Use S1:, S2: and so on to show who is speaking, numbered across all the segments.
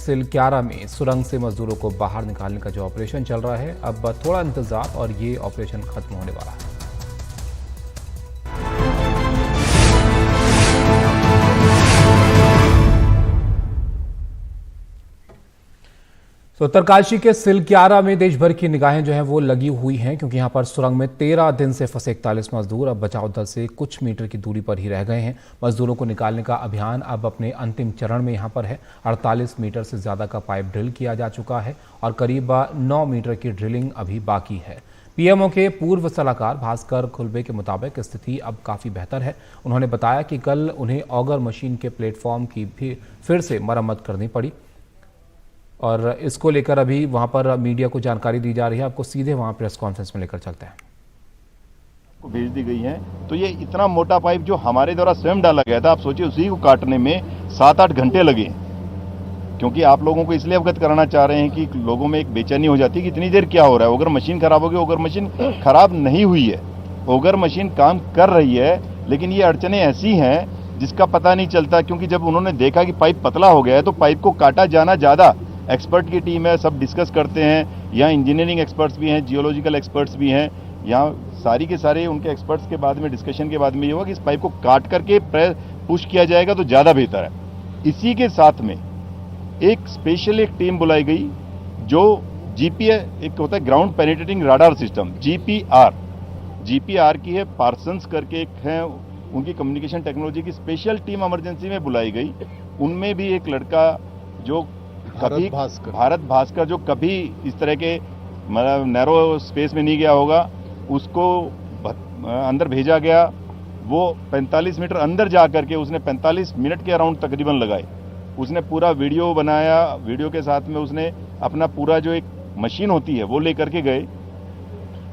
S1: सिलक्यारा में सुरंग से मजदूरों को बाहर निकालने का जो ऑपरेशन चल रहा है, अब थोड़ा इंतजार और ये ऑपरेशन खत्म होने वाला है। तो उत्तरकाशी के सिलक्यारा में देश भर की निगाहें जो है वो लगी हुई हैं, क्योंकि यहां पर सुरंग में 13 दिन से फंसे 41 मजदूर अब बचाव दल से कुछ मीटर की दूरी पर ही रह गए हैं। मजदूरों को निकालने का अभियान अब अपने अंतिम चरण में यहां पर है। 48 मीटर से ज्यादा का पाइप ड्रिल किया जा चुका है और करीब 9 मीटर की ड्रिलिंग अभी बाकी है। पीएमओ के पूर्व सलाहकार भास्कर खुलबे के मुताबिक स्थिति अब काफी बेहतर है। उन्होंने बताया कि कल उन्हें ऑगर मशीन के प्लेटफॉर्म की भी फिर से मरम्मत करनी पड़ी और इसको लेकर अभी वहां पर मीडिया को जानकारी दी जा रही है। आपको सीधे वहां प्रेस कॉन्फ्रेंस में लेकर चलते हैं।
S2: को भेज दी गई है, तो ये इतना मोटा पाइप जो हमारे द्वारा स्वयं डाला गया था, आप सोचिए उसी को काटने में 7-8 घंटे लगे। क्योंकि आप लोगों को इसलिए अवगत कराना चाह रहे हैं कि लोगों में एक बेचैनी हो जाती है कि इतनी देर क्या हो रहा है। ओगर मशीन खराब होगी, ओगर मशीन खराब नहीं हुई है, ओगर मशीन काम कर रही है, लेकिन ये अड़चनें ऐसी हैं जिसका पता नहीं चलता। क्योंकि जब उन्होंने देखा कि पाइप पतला हो गया है तो पाइप को काटा जाना ज्यादा। एक्सपर्ट की टीम है, सब डिस्कस करते हैं, यहाँ इंजीनियरिंग एक्सपर्ट्स भी हैं, जियोलॉजिकल एक्सपर्ट्स भी हैं, यहाँ सारी के सारे उनके एक्सपर्ट्स के बाद में डिस्कशन के बाद में ये होगा कि इस पाइप को काट करके पुश किया जाएगा तो ज़्यादा बेहतर है। इसी के साथ में एक स्पेशल एक टीम बुलाई गई जो जीपीआर, एक होता है ground penetrating radar system, GPR की है, पार्सन्स करके एक है, उनकी कम्युनिकेशन टेक्नोलॉजी की स्पेशल टीम इमरजेंसी में बुलाई गई। उनमें भी एक लड़का जो भारत भास्कर जो कभी इस तरह के मतलब नैरो स्पेस में नहीं गया होगा, उसको अंदर भेजा गया। वो 45 मीटर अंदर जा करके उसने 45 मिनट के अराउंड तकरीबन लगाए। उसने पूरा वीडियो बनाया, वीडियो के साथ में उसने अपना पूरा जो एक मशीन होती है वो लेकर के गए।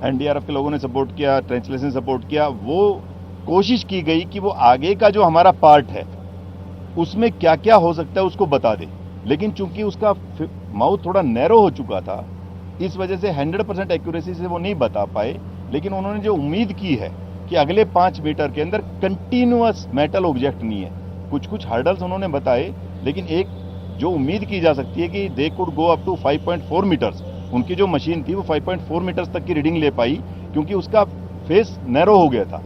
S2: एनडीआरएफ के लोगों ने सपोर्ट किया, ट्रांसलेशन सपोर्ट किया। वो कोशिश की गई कि वो आगे का जो हमारा पार्ट है उसमें क्या क्या हो सकता है उसको बता दे, लेकिन चूंकि उसका माउथ थोड़ा नैरो हो चुका था, इस वजह से 100% एक्यूरेसी से वो नहीं बता पाए। लेकिन उन्होंने जो उम्मीद की है कि अगले 5 मीटर के अंदर कंटिन्यूअस मेटल ऑब्जेक्ट नहीं है, कुछ कुछ हर्डल्स उन्होंने बताए, लेकिन एक जो उम्मीद की जा सकती है कि they could go up to 5.4 meters. उनकी जो मशीन थी वो 5.4 मीटर्स तक की रीडिंग ले पाई, क्योंकि उसका फेस नैरो हो गया था।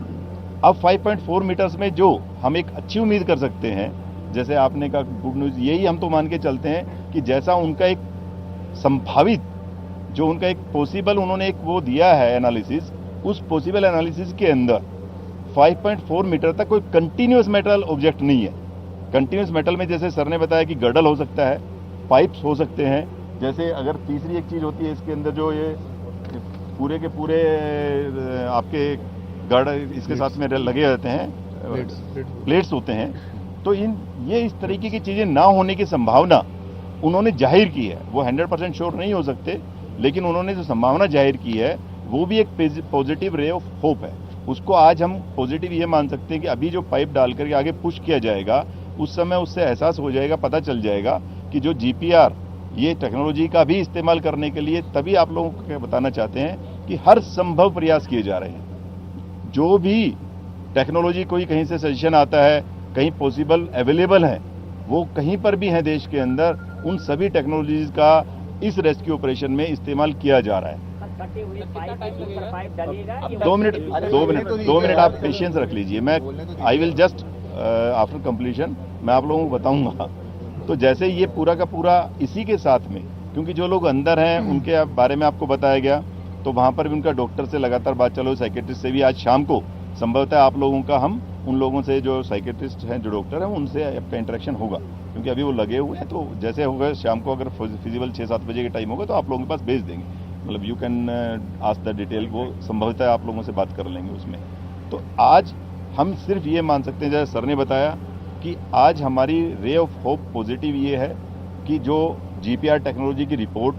S2: अब 5.4 मीटर्स में जो हम एक अच्छी उम्मीद कर सकते हैं, जैसे आपने कहा गुड न्यूज, यही हम तो मान के चलते हैं कि जैसा उनका एक संभावित जो उनका एक पॉसिबल उन्होंने एक वो दिया है एनालिसिस, उस पॉसिबल एनालिसिस के अंदर 5.4 मीटर तक कोई कंटिन्यूअस मेटल ऑब्जेक्ट नहीं है। कंटिन्यूअस मेटल में जैसे सर ने बताया कि गर्डल हो सकता है, पाइप्स हो सकते हैं, जैसे अगर तीसरी एक चीज होती है इसके अंदर जो ये पूरे के पूरे आपके गर्ड इसके साथ में लगे रहते हैं, प्लेट्स होते हैं। तो ये इस तरीके की चीजें ना होने की संभावना उन्होंने जाहिर की है। वो 100% श्योर नहीं हो सकते, लेकिन उन्होंने जो संभावना जाहिर की है वो भी एक पॉजिटिव रे ऑफ होप है। उसको आज हम पॉजिटिव ये मान सकते हैं कि अभी जो पाइप डाल करके आगे पुश किया जाएगा, उस समय उससे एहसास हो जाएगा, पता चल जाएगा कि जो जीपीआर ये टेक्नोलॉजी का भी इस्तेमाल करने के लिए, तभी आप लोगों को बताना चाहते हैं कि हर संभव प्रयास किए जा रहे हैं। जो भी टेक्नोलॉजी कोई कहीं से सजेशन आता है, कहीं पॉसिबल अवेलेबल है, वो कहीं पर भी है देश के अंदर, उन सभी टेक्नोलॉजीज का इस रेस्क्यू ऑपरेशन में इस्तेमाल किया जा रहा है। 2 मिनट आप पेशेंस रख लीजिए। मैं I will just after completion मैं आप लोगों को बताऊंगा। तो जैसे ये पूरा का पूरा इसी के साथ में, क्योंकि जो लोग अंदर हैं उनके बारे में आपको बताया गया, तो वहां पर भी उनका डॉक्टर से लगातार बात चलो, साइकेट्रिस्ट से भी आज शाम को संभवतः आप लोगों का, हम उन लोगों से जो साइकेट्रिस्ट हैं, जो डॉक्टर हैं, उनसे आपका इंटरेक्शन होगा, क्योंकि अभी वो लगे हुए हैं। तो जैसे होगा शाम को, अगर फिजिबल 6-7 बजे के टाइम होगा तो आप लोगों के पास भेज देंगे। मतलब you can ask the detail, वो संभवतः आप लोगों से बात कर लेंगे उसमें। तो आज हम सिर्फ ये मान सकते हैं, जैसे सर ने बताया, कि आज हमारी रे ऑफ होप पॉजिटिव ये है कि जो जीपीआर टेक्नोलॉजी की रिपोर्ट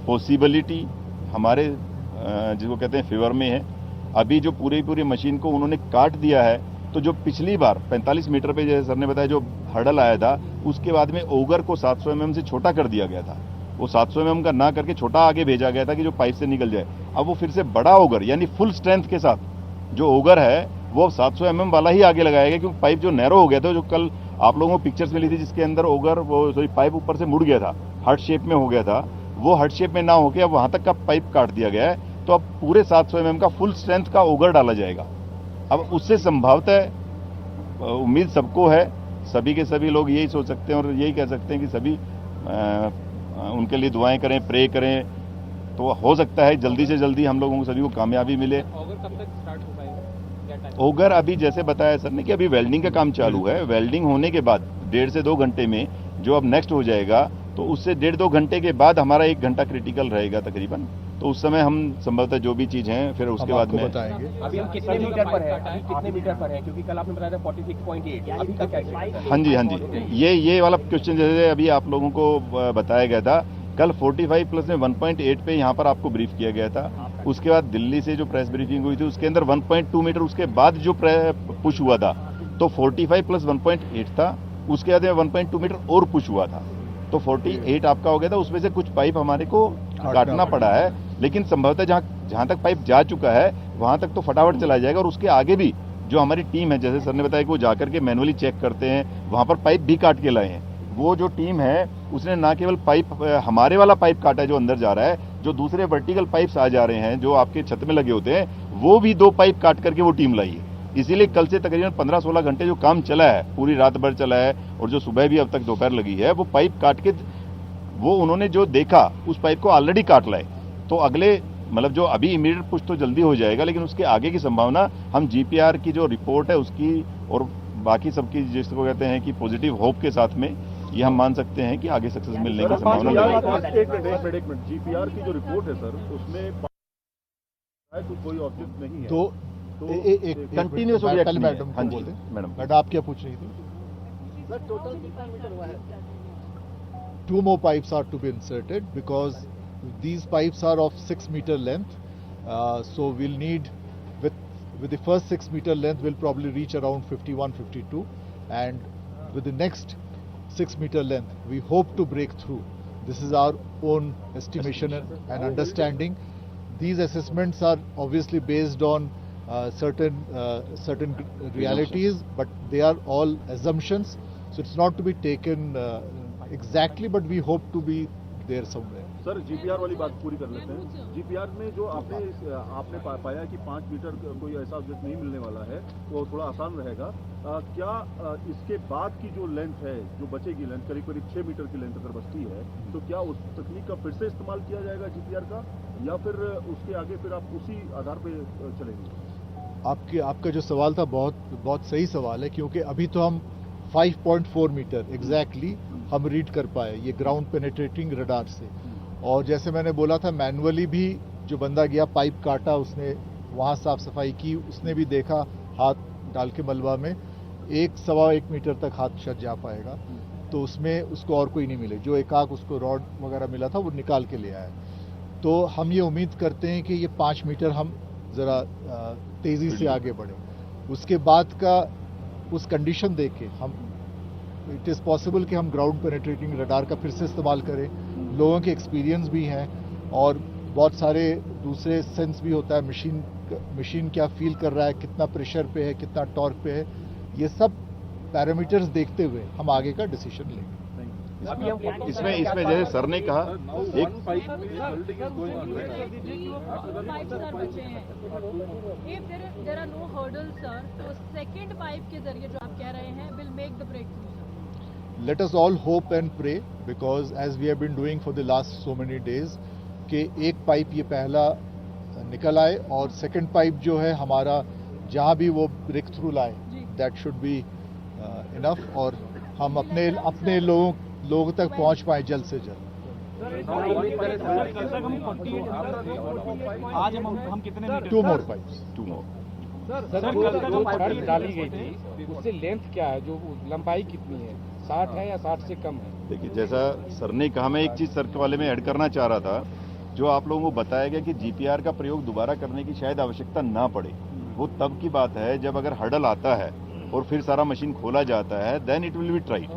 S2: पॉसिबिलिटी हमारे जिसको कहते हैं फेवर में है। अभी जो पूरी मशीन को उन्होंने काट दिया है, तो जो पिछली बार 45 मीटर पे जैसे सर ने बताया जो हर्डल आया था, उसके बाद में ओगर को 700 mm से छोटा कर दिया गया था। वो 700 mm का ना करके छोटा आगे भेजा गया था कि जो पाइप से निकल जाए। अब वो फिर से बड़ा ओगर यानी फुल स्ट्रेंथ के साथ जो ओगर है वो 700 mm वाला ही आगे लगाया गया, क्योंकि पाइप जो नैरो हो गया था, जो कल आप लोगों को पिक्चर्स मिली थी जिसके अंदर ओगर वो सॉरी पाइप ऊपर से मुड़ गया था, हार्ट शेप में हो गया था, वो हार्ट शेप में ना होकर अब वहां तक का पाइप काट दिया गया है। तो अब पूरे 700 mm का फुल स्ट्रेंथ का ओगर डाला जाएगा। अब उससे संभवतः उम्मीद सबको है, सभी के सभी लोग यही सोच सकते हैं और यही कह सकते हैं कि सभी उनके लिए दुआएं करें, प्रे करें, तो हो सकता है जल्दी से जल्दी हम लोगों को सभी को कामयाबी मिले।
S3: ओगर कब तक स्टार्ट हो पाएगा?
S2: ओगर अभी जैसे बताया सर ने कि अभी वेल्डिंग का काम चालू है, वेल्डिंग होने के बाद 1.5 से 2 घंटे में जो अब नेक्स्ट हो जाएगा, तो उससे 1.5-2 घंटे के बाद हमारा 1 घंटा क्रिटिकल रहेगा तकरीबन। तो उस समय हम संभवतः जो भी चीज है फिर उसके बाद में
S4: बताएंगे।
S3: अभी हम कितने मीटर पर है? अभी कितने मीटर पर है? क्योंकि कल आपने बताया था 46.8, अभी तक क्या है?
S2: हाँ जी, ये वाला क्वेश्चन जैसे अभी आप लोगों को बताया गया था, कल 45 प्लस में 1.8 पे यहाँ पर आपको ब्रीफ किया गया था। उसके बाद दिल्ली से जो प्रेस ब्रीफिंग हुई थी उसके अंदर 1.2 मीटर उसके बाद जो पुश हुआ था, तो 45 प्लस 1.8 था, उसके बाद 1.2 मीटर और पुश हुआ था, तो 48 आपका हो गया था। उसमें से कुछ पाइप हमारे को काटना पड़ा है, लेकिन संभवतः जहां तक पाइप जा चुका है वहां तक तो फटाफट चला जाएगा। और उसके आगे भी जो हमारी टीम है, जैसे सर ने बताया कि वो जाकर के मैनुअली चेक करते हैं, वहां पर पाइप भी काट के लाए हैं। वो जो टीम है उसने ना केवल पाइप हमारे वाला पाइप काटा है जो अंदर जा रहा है, जो दूसरे वर्टिकल पाइप्स आ जा रहे हैं जो आपके छत में लगे होते हैं, वो भी 2 पाइप काट करके वो टीम लाई है। इसीलिए कल से तकरीबन 15-16 घंटे जो काम चला है, पूरी रात भर चला है, और जो सुबह भी अब तक दोपहर लगी है, वो पाइप काट के वो उन्होंने जो देखा उस पाइप को ऑलरेडी काट लाए। तो अगले मतलब जो अभी इमीडिएट पुश तो जल्दी हो जाएगा, लेकिन उसके आगे की संभावना हम जीपीआर की जो रिपोर्ट है उसकी और बाकी सबकी जिसको कहते हैं कि पॉजिटिव होप के साथ में ये हम मान सकते हैं कि आगे सक्सेस मिलने की संभावना है।
S5: एक मिनट, जीपीआर की जो रिपोर्ट है सर, उसमें कोई ऑब्जेक्ट नहीं है,
S4: तो
S2: कंटिन्यूस
S4: मैडम
S2: हाँ जी
S4: बोलते
S2: मैडम
S4: आप क्या पूछ रही थी? Two more pipes are to be inserted because these pipes are of 6 meter length. So we'll need with the first 6 meter length we'll probably reach around 51-52, and with the next 6 meter length we hope to break through. This is our own estimation and understanding. These assessments are obviously based on certain realities, but they are all assumptions. So it's not to be taken exactly, but we hope to be there somewhere.
S5: Sir GPR वाली बात पूरी कर लेते हैं। GPR में जो आपने पाया कि 5 मीटर कोई ऐसा ऑब्जेक्ट नहीं मिलने वाला है, वो थोड़ा आसान रहेगा। क्या इसके बाद की जो लेंथ है, जो बचेगी लेंथ करीब 6 मीटर की लेंथ अगर बचती है, तो क्या उस तकनीक का फिर से इस्तेमाल किया जाएगा जीपीआर का, या फिर उसके आगे फिर आप उसी आधार पे चलेंगे?
S4: आपका जो सवाल था बहुत सही सवाल है, क्योंकि अभी तो हम 5.4 मीटर एग्जैक्टली हम रीड कर पाए ये ग्राउंड पेनेट्रेटिंग रडार से। और जैसे मैंने बोला था, मैनुअली भी जो बंदा गया पाइप काटा, उसने वहाँ साफ सफाई की, उसने भी देखा हाथ डाल के मलबा में 1-1.25 मीटर तक हाथ शायद जा पाएगा, तो उसमें उसको और कोई नहीं मिले। जो एकाक उसको रॉड वगैरह मिला था वो निकाल के ले आया। तो हम ये उम्मीद करते हैं कि ये 5 मीटर हम ज़रा तेज़ी से आगे बढ़े। उसके बाद का उस कंडीशन देख के हम इट इज़ पॉसिबल कि हम ग्राउंड पेनेट्रेटिंग रडार का फिर से इस्तेमाल करें। लोगों के एक्सपीरियंस भी हैं और बहुत सारे दूसरे सेंस भी होता है, मशीन क्या फील कर रहा है, कितना प्रेशर पे है, कितना टॉर्क पे है, ये सब पैरामीटर्स देखते हुए हम आगे का डिसीजन लेंगे।
S2: इसमें जैसे सर ने कहा एक
S6: there are no hurdles, sir, तो सेकंड पाइप के जरिए जो आप कह रहे हैं will make the breakthrough.
S4: Let us all hope and pray, because as we have been doing for the last so many days, कि एक पाइप ये पहला निकल आए और सेकंड पाइप जो है हमारा जहाँ भी वो ब्रेक थ्रू लाए, दैट शुड बी इनफ, और हम अपने लोगों तक पहुँच पाए जल्द से जल्द।
S3: आज हम कितने मीटर?
S4: 2 more pipes.
S3: सर डाली गई थी उससे लेंथ क्या है, जो लंबाई कितनी है, 60 है या 60 से कम है?
S2: देखिए, जैसा सर ने कहा, मैं एक चीज सर के वाले में ऐड करना चाह रहा था, जो आप लोगों को बताया गया कि जीपीआर का प्रयोग दोबारा करने की शायद आवश्यकता ना पड़े। वो तब की बात है जब अगर हर्डल आता है और फिर सारा मशीन खोला जाता है, then it will be tried.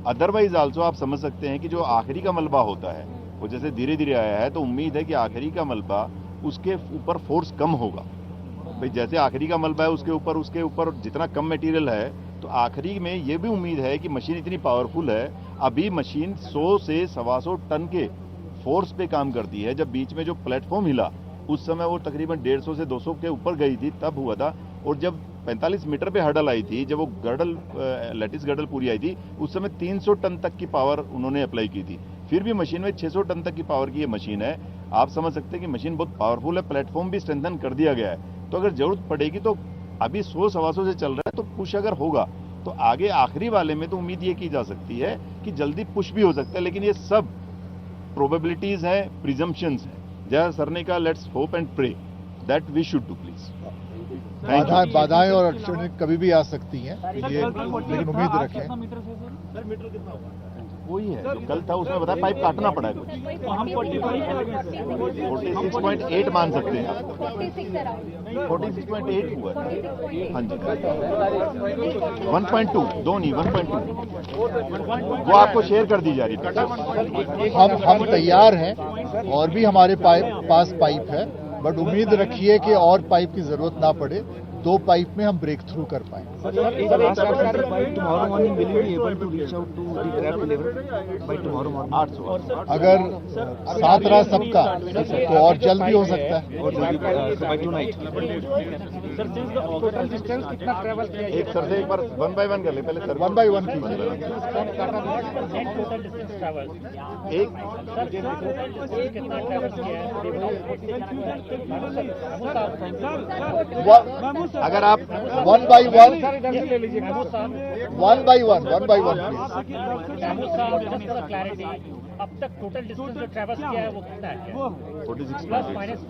S2: Otherwise also आप समझ सकते हैं कि जो आखिरी का मलबा होता है वो जैसे धीरे धीरे आया है, तो उम्मीद है कि आखिरी का मलबा उसके ऊपर फोर्स कम होगा, भाई जैसे आखिरी का मलबा है उसके ऊपर जितना कम मटेरियल है, तो आखिरी में ये भी उम्मीद है कि मशीन इतनी पावरफुल है, अभी मशीन 100 से 125 टन के फोर्स पे काम करती है। जब बीच में जो प्लेटफॉर्म हिला उस समय वो तकरीबन 150 से 200 के ऊपर गई थी, तब हुआ था। और जब 45 मीटर पे हर्डल आई थी, जब वो गर्डल लैटिस गर्डल पूरी आई थी, उस समय 300 टन तक की पावर उन्होंने अप्लाई की थी। फिर भी मशीन में 600 टन तक की पावर की ये मशीन है। आप समझ सकते हैं कि मशीन बहुत पावरफुल है, प्लेटफॉर्म भी स्ट्रेंथन कर दिया गया है। तो अगर जरूरत पड़ेगी तो अभी 100-125 से चल रहा है, तो पुश अगर होगा तो आगे आखिरी वाले में तो उम्मीद ये की जा सकती है कि जल्दी पुश भी हो सकता है। लेकिन ये सब प्रोबेबिलिटीज हैं, प्रिजम्पशंस हैं। जैसा सर ने कहा, let's hope and pray that we should do please.
S4: बाधाएं और अड़चनें कभी भी आ सकती हैं, ये लेकिन उम्मीद रखें।
S2: वही है जो कल था, उसमें बताया पाइप काटना पड़ा है कुछ। 46.8 मान सकते हैं, 46.8 हुआ है। हाँ जी, 1.2 दो नहीं 1.2 वो आपको शेयर कर दी जा रही है।
S4: हम तैयार हैं और भी हमारे पास पाइप है, बट उम्मीद रखिए कि और पाइप की जरूरत ना पड़े, 2 पाइप में हम ब्रेक थ्रू कर पाए। अगर साथ रहा सबका तो और जल्द भी हो सकता है।
S2: एक सर से एक बार 1 बाय 1 कर ले, पहले सर
S4: 1 बाय 1 कीजिए।
S2: अगर आप
S4: 1 बाय 1
S7: अब तक टोटल डिस्टेंस जो ट्रैवल किया है वो कितना है?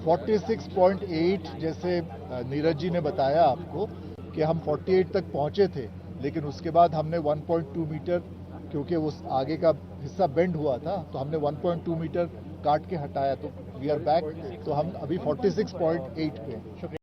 S4: 46.8 जैसे नीरज जी ने बताया आपको कि हम 48 तक पहुंचे थे, लेकिन उसके बाद हमने 1.2 मीटर, क्योंकि उस आगे का हिस्सा बेंड हुआ था, तो हमने 1.2 मीटर काट के हटाया, तो वी आर बैक। तो हम अभी 46.8 पे हैं।